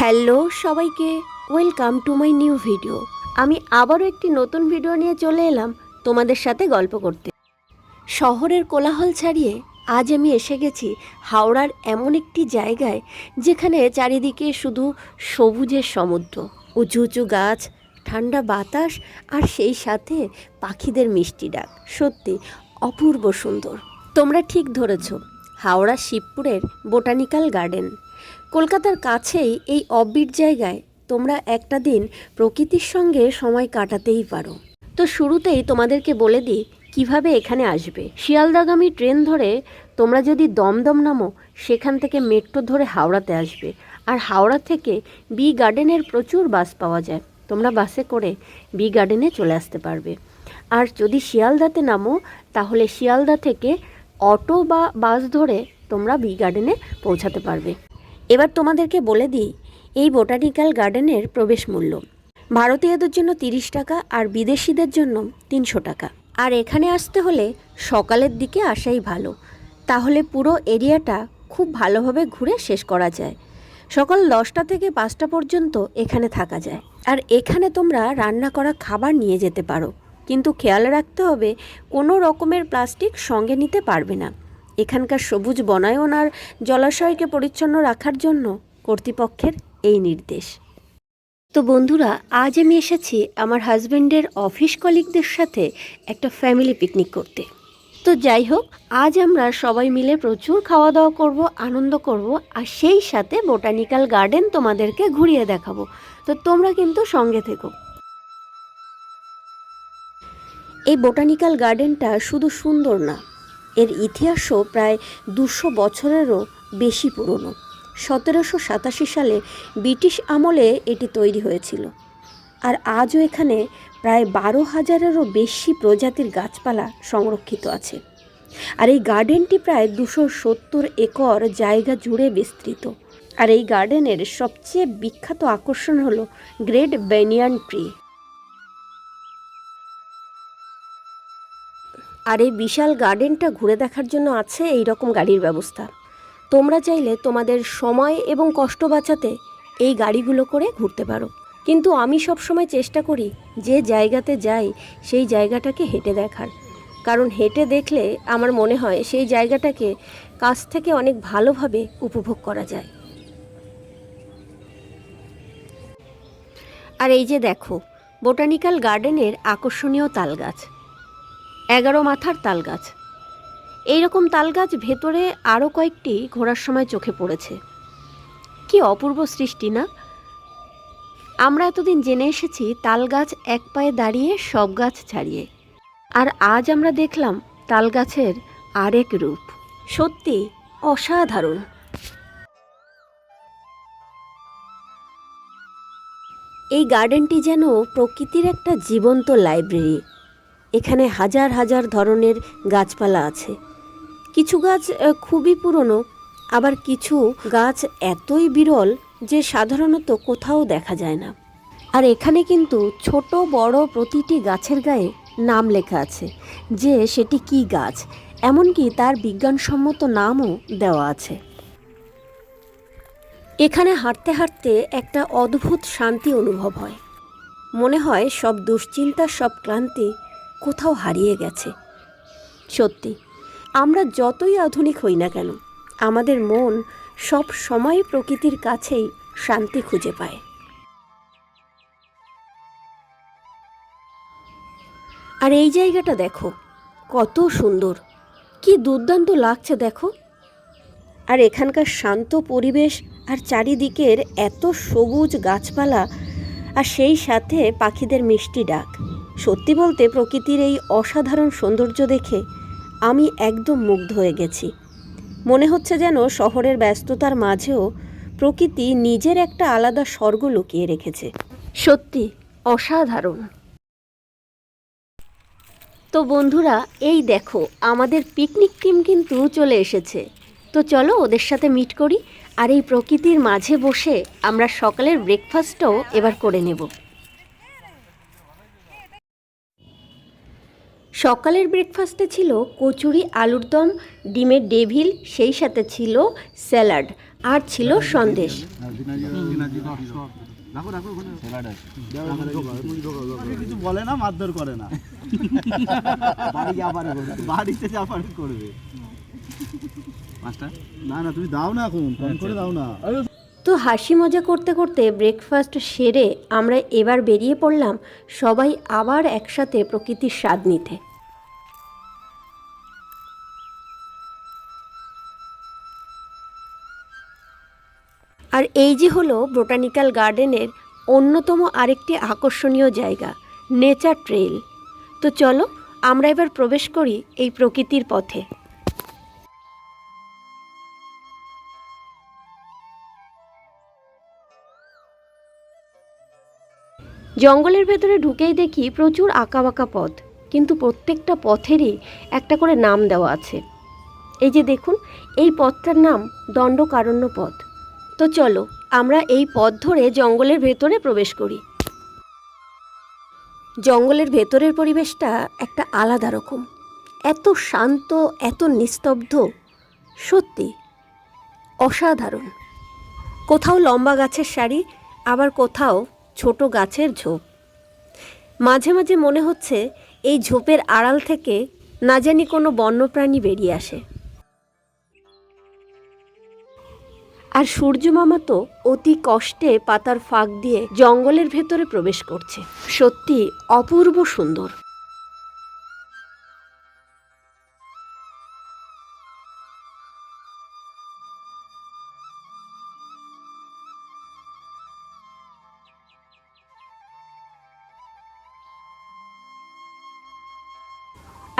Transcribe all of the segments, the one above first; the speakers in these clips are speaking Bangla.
হ্যালো সবাইকে, welcome to my new video. আমি আবারও একটি নতুন ভিডিও নিয়ে চলে এলাম তোমাদের সাথে গল্প করতে। শহরের কোলাহল ছাড়িয়ে আজ আমি এসে গেছি হাওড়ার এমন একটি জায়গায় যেখানে চারিদিকে শুধু সবুজের সমুদ্র, উঁচু উঁচু গাছ, ঠান্ডা বাতাস আর সেই সাথে পাখিদের মিষ্টি ডাক। সত্যি অপূর্ব সুন্দর। তোমরা ঠিক ধরেছ, হাওড়া শিবপুরের বোটানিক্যাল গার্ডেন। কলকাতার কাছেই এই অফবিট জায়গায় তোমরা একটা দিন প্রকৃতির সঙ্গে সময় কাটাতেই পারো। তো শুরুতেই তোমাদেরকে বলে দিই কিভাবে এখানে আসবে। শিয়ালদাগামী ট্রেন ধরে তোমরা যদি দমদম নামো, সেখান থেকে মেট্রো ধরে হাওড়াতে আসবে। আর হাওড়া থেকে বি গার্ডেনের প্রচুর বাস পাওয়া যায়, তোমরা বাসে করে বি গার্ডেনে চলে আসতে পারবে। আর যদি শিয়ালদাতে নামো, তাহলে শিয়ালদা থেকে অটো বা বাস ধরে তোমরা বি গার্ডেনে পৌঁছাতে পারবে। এবার তোমাদেরকে বলে দিই এই বোটানিক্যাল গার্ডেনের প্রবেশ মূল্য ভারতীয়দের জন্য 30 টাকা আর বিদেশিদের জন্য 300 টাকা। আর এখানে আসতে হলে সকালের দিকে আসাই ভালো, তাহলে পুরো এরিয়াটা খুব ভালোভাবে ঘুরে শেষ করা যায়। সকাল 10টা থেকে 5টা পর্যন্ত এখানে থাকা যায়। আর এখানে তোমরা রান্না করা খাবার নিয়ে যেতে পারো, কিন্তু খেয়াল রাখতে হবে কোনো রকমের প্লাস্টিক সঙ্গে নিতে পারবে না। এখানকার সবুজ বনায়ন আর জলাশয়কে পরিচ্ছন্ন রাখার জন্য কর্তৃপক্ষের এই নির্দেশ। তো বন্ধুরা, আজ আমি এসেছি আমার হাজব্যান্ডের অফিস কলিগদের সাথে একটা ফ্যামিলি পিকনিক করতে। তো যাই হোক, আজ আমরা সবাই মিলে প্রচুর খাওয়া দাওয়া করব, আনন্দ করব, আর সেই সাথে বোটানিক্যাল গার্ডেন তোমাদেরকে ঘুরিয়ে দেখাবো। তো তোমরা কিন্তু সঙ্গে থেকো। এই বোটানিক্যাল গার্ডেনটা শুধু সুন্দর না, এর ইতিহাসও প্রায় 200 বছরেরও বেশি পুরনো। 1787 সালে ব্রিটিশ আমলে এটি তৈরি হয়েছিল। আর আজও এখানে প্রায় 12,000-এরও বেশি প্রজাতির গাছপালা সংরক্ষিত আছে। আর এই গার্ডেনটি প্রায় 270 একর জায়গা জুড়ে বিস্তৃত। আর এই গার্ডেনের সবচেয়ে বিখ্যাত আকর্ষণ হলো গ্রেট ব্যানিয়ান ট্রি। আর এই বিশাল গার্ডেনটা ঘুরে দেখার জন্য আছে এই রকম গাড়ির ব্যবস্থা। তোমরা চাইলে তোমাদের সময় এবং কষ্ট বাঁচাতে এই গাড়িগুলো করে ঘুরতে পারো। কিন্তু আমি সব সময় চেষ্টা করি যে জায়গাতে যাই সেই জায়গাটাকে হেঁটে দেখার, কারণ হেঁটে দেখলে আমার মনে হয় সেই জায়গাটাকে কাছ থেকে অনেক ভালোভাবে উপভোগ করা যায়। আর এই যে দেখো, বোটানিক্যাল গার্ডেনের আকর্ষণীয় তালগাছ, 11 মাথার তালগাছ। এইরকম তালগাছ ভেতরে আরও কয়েকটি ঘোরার সময় চোখে পড়েছে। কি অপূর্ব সৃষ্টি না! আমরা এতদিন জেনে এসেছি তালগাছ এক পায়ে দাঁড়িয়ে সব গাছ ছাড়িয়ে, আর আজ আমরা দেখলাম তালগাছের আরেক রূপ। সত্যি অসাধারণ। এই গার্ডেনটি যেন প্রকৃতির একটা জীবন্ত লাইব্রেরি। এখানে হাজার হাজার ধরনের গাছপালা আছে। কিছু গাছ খুবই পুরনো, আবার কিছু গাছ এতই বিরল যে সাধারণত কোথাও দেখা যায় না। আর এখানে কিন্তু ছোট বড় প্রতিটি গাছের গায়ে নাম লেখা আছে যে সেটি কী গাছ, এমনকি তার বিজ্ঞানসম্মত নামও দেওয়া আছে। এখানে হাঁটতে হাঁটতে একটা অদ্ভুত শান্তি অনুভব হয়। মনে হয় সব দুশ্চিন্তা, সব ক্লান্তি কোথাও হারিয়ে গেছে। সত্যি, আমরা যতই আধুনিক হই না কেন, আমাদের মন সব সময় প্রকৃতির কাছেই শান্তি খুঁজে পায়। আর এই জায়গাটা দেখো কত সুন্দর, কি দুর্দান্ত লাগছে দেখো। আর এখানকার শান্ত পরিবেশ আর চারিদিকের এত সবুজ গাছপালা, আর সেই সাথে পাখিদের মিষ্টি ডাক। সত্যি বলতে প্রকৃতির এই অসাধারণ সৌন্দর্য দেখে আমি একদম মুগ্ধ হয়ে গেছি। মনে হচ্ছে যেন শহরের ব্যস্ততার মাঝেও প্রকৃতি নিজের একটা আলাদা স্বর্গ লুকিয়ে রেখেছে। সত্যি অসাধারণ। তো বন্ধুরা, এই দেখো আমাদের পিকনিক টিম কিন্তু চলে এসেছে। তো চলো ওদের সাথে মিট করি, আর এই প্রকৃতির মাঝে বসে আমরা সকালের ব্রেকফাস্টও এবার করে নেব। সকালের ব্রেকফাস্টে ছিল কচুরি, আলুর দম, ডিমের ডেভিল, সেই সাথে ছিল স্যালাড আর ছিল সন্দেশ। কিছু বলে না, মারধর করে না, বাড়িতে যাবার করবে। না না তুমি দাও না, এখন কম করে দাও না। তো হাসি মজা করতে করতে ব্রেকফাস্ট সেরে আমরা এবার বেরিয়ে পড়লাম সবাই আবার একসাথে প্রকৃতির স্বাদ নিতে। আর এই যে হলো বোটানিক্যাল গার্ডেনের অন্যতম আরেকটি আকর্ষণীয় জায়গা, নেচার ট্রেল। তো চলো আমরা এবার প্রবেশ করি এই প্রকৃতির পথে। জঙ্গলের ভেতরে ঢুকেই দেখি প্রচুর আঁকাবাঁকা পথ, কিন্তু প্রত্যেকটা পথেরই একটা করে নাম দেওয়া আছে। এই যে দেখুন, এই পথটার নাম দণ্ডকারণ্য পথ। তো চলো আমরা এই পথ ধরে জঙ্গলের ভেতরে প্রবেশ করি। জঙ্গলের ভেতরের পরিবেশটা একটা আলাদা রকম, এত শান্ত, এত নিস্তব্ধ, সত্যি অসাধারণ। কোথাও লম্বা গাছের সারি, আবার কোথাও ছোট গাছের ঝোপ। মাঝে মাঝে মনে হচ্ছে এই ঝোপের আড়াল থেকে না জানি কোনো বন্যপ্রাণী বেরিয়ে আসে। আর সূর্য মামা তো অতি কষ্টে পাতার ফাঁক দিয়ে জঙ্গলের ভেতরে প্রবেশ করছে। সত্যি অপূর্ব সুন্দর।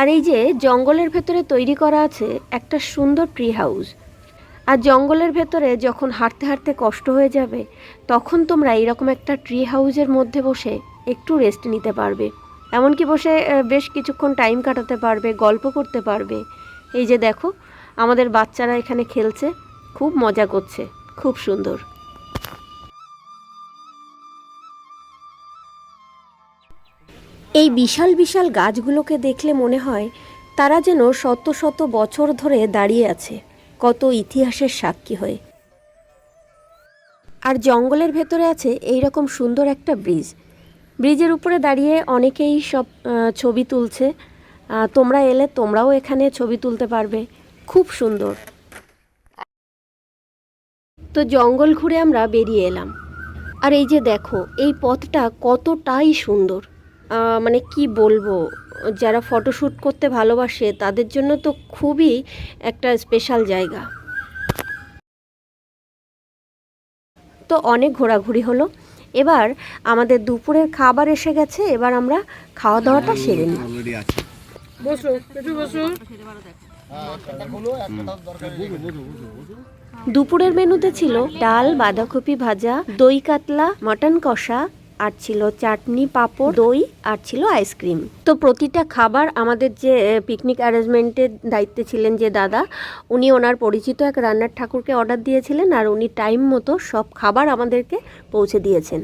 আর এই যে জঙ্গলের ভেতরে তৈরি করা আছে একটা সুন্দর ট্রি হাউস। আর জঙ্গলের ভেতরে যখন হাঁটতে হাঁটতে কষ্ট হয়ে যাবে, তখন তোমরা এইরকম একটা ট্রি হাউসের মধ্যে বসে একটু রেস্ট নিতে পারবে। এমনকি বসে বেশ কিছুক্ষণ টাইম কাটাতে পারবে, গল্প করতে পারবে। এই যে দেখো, আমাদের বাচ্চারা এখানে খেলছে, খুব মজা করছে, খুব সুন্দর। এই বিশাল বিশাল গাছগুলোকে দেখলে মনে হয় তারা যেন শত শত বছর ধরে দাঁড়িয়ে আছে, কত ইতিহাসের সাক্ষী হয়ে। আর জঙ্গলের ভেতরে আছে এই রকম সুন্দর একটা ব্রিজ। ব্রিজের উপরে দাঁড়িয়ে অনেকেই সব ছবি তুলছে। তোমরা এলে তোমরাও এখানে ছবি তুলতে পারবে, খুব সুন্দর। তো জঙ্গল ঘুরে আমরা বেরিয়ে এলাম। আর এই যে দেখো, এই পথটা কতটাই সুন্দর, মানে কি বলবো, যারা ফটোশ্যুট করতে ভালোবাসে তাদের জন্য তো খুবই একটা স্পেশাল জায়গা। তো অনেক ঘোরাঘুরি হলো, এবার আমাদের দুপুরের খাবার এসে গেছে। এবার আমরা খাওয়া দাওয়াটা সেরে নিই। দুপুরের মেনুতে ছিল ডাল, বাঁধাকপি ভাজা, দই কাতলা, মটন কষা, আর ছিল চাটনি, পাঁপড়, দই, আর ছিল আইসক্রিম। তো প্রতিটা খাবার আমাদের যে পিকনিক অ্যারেঞ্জমেন্টের দায়িত্বে ছিলেন যে দাদা, উনি ওনার পরিচিত এক রান্নার ঠাকুরকে অর্ডার দিয়েছিলেন, আর উনি টাইম মতো সব খাবার আমাদেরকে পৌঁছে দিয়েছেন।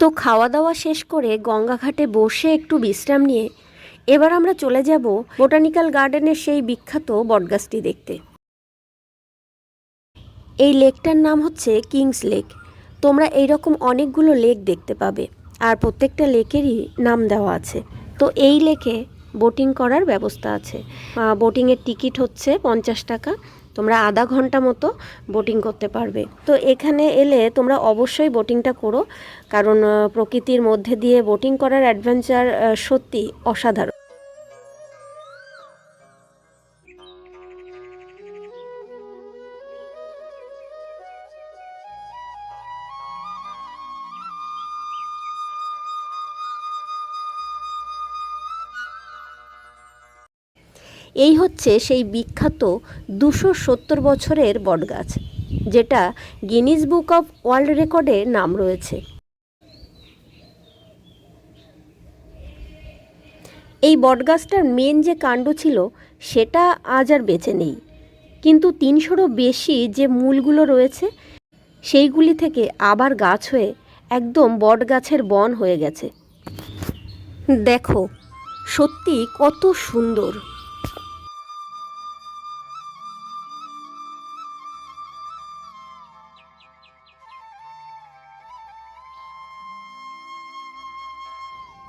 তো খাওয়া দাওয়া শেষ করে গঙ্গাঘাটে বসে একটু বিশ্রাম নিয়ে এবার আমরা চলে যাব বোটানিক্যাল গার্ডেনের সেই বিখ্যাত বটগাছটি দেখতে। এই লেকটার নাম হচ্ছে কিংস লেক। তোমরা এইরকম অনেকগুলো লেক দেখতে পাবে, আর প্রত্যেকটা লেকেরই নাম দেওয়া আছে। তো এই লেকে বোটিং করার ব্যবস্থা আছে। বোটিংয়ের টিকিট হচ্ছে 50 টাকা। তোমরা আধা ঘন্টা মতো বোটিং করতে পারবে। তো এখানে এলে তোমরা অবশ্যই বোটিংটা করো, কারণ প্রকৃতির মধ্যে দিয়ে বোটিং করার অ্যাডভেঞ্চার সত্যি অসাধারণ। এই হচ্ছে সেই বিখ্যাত 270 বছরের বটগাছ, যেটা গিনিস বুক অফ ওয়ার্ল্ড রেকর্ডে নাম রয়েছে। এই বটগাছটার মেন যে কাণ্ড ছিল সেটা আজ আর বেঁচে নেই, কিন্তু 300রও বেশি যে মূলগুলো রয়েছে সেইগুলি থেকে আবার গাছ হয়ে একদম বটগাছের বন হয়ে গেছে। দেখো সত্যি কত সুন্দর।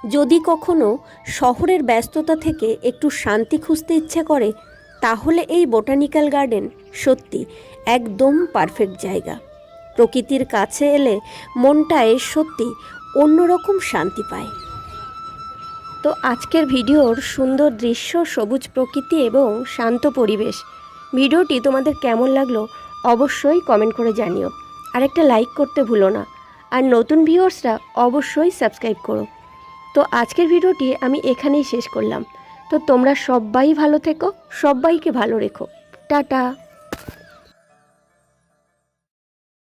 যদি কখনো শহরের ব্যস্ততা থেকে একটু শান্তি খুঁজতে ইচ্ছে করে, তাহলে এই বোটানিক্যাল গার্ডেন সত্যি একদম পারফেক্ট জায়গা। প্রকৃতির কাছে এলে মনটায় সত্যি অন্যরকম শান্তি পায়। তো আজকের ভিডিওর সুন্দর দৃশ্য, সবুজ প্রকৃতি এবং শান্ত পরিবেশ, ভিডিওটি তোমাদের কেমন লাগলো অবশ্যই কমেন্ট করে জানিও। আর একটা লাইক করতে ভুলো না। আর নতুন ভিউয়ার্সরা অবশ্যই সাবস্ক্রাইব করো। তো আজকের ভিডিওটি আমি এখানেই শেষ করলাম। তো তোমরা সবাই ভালো থেকো, সবাইকে ভালো রেখো। টাটা।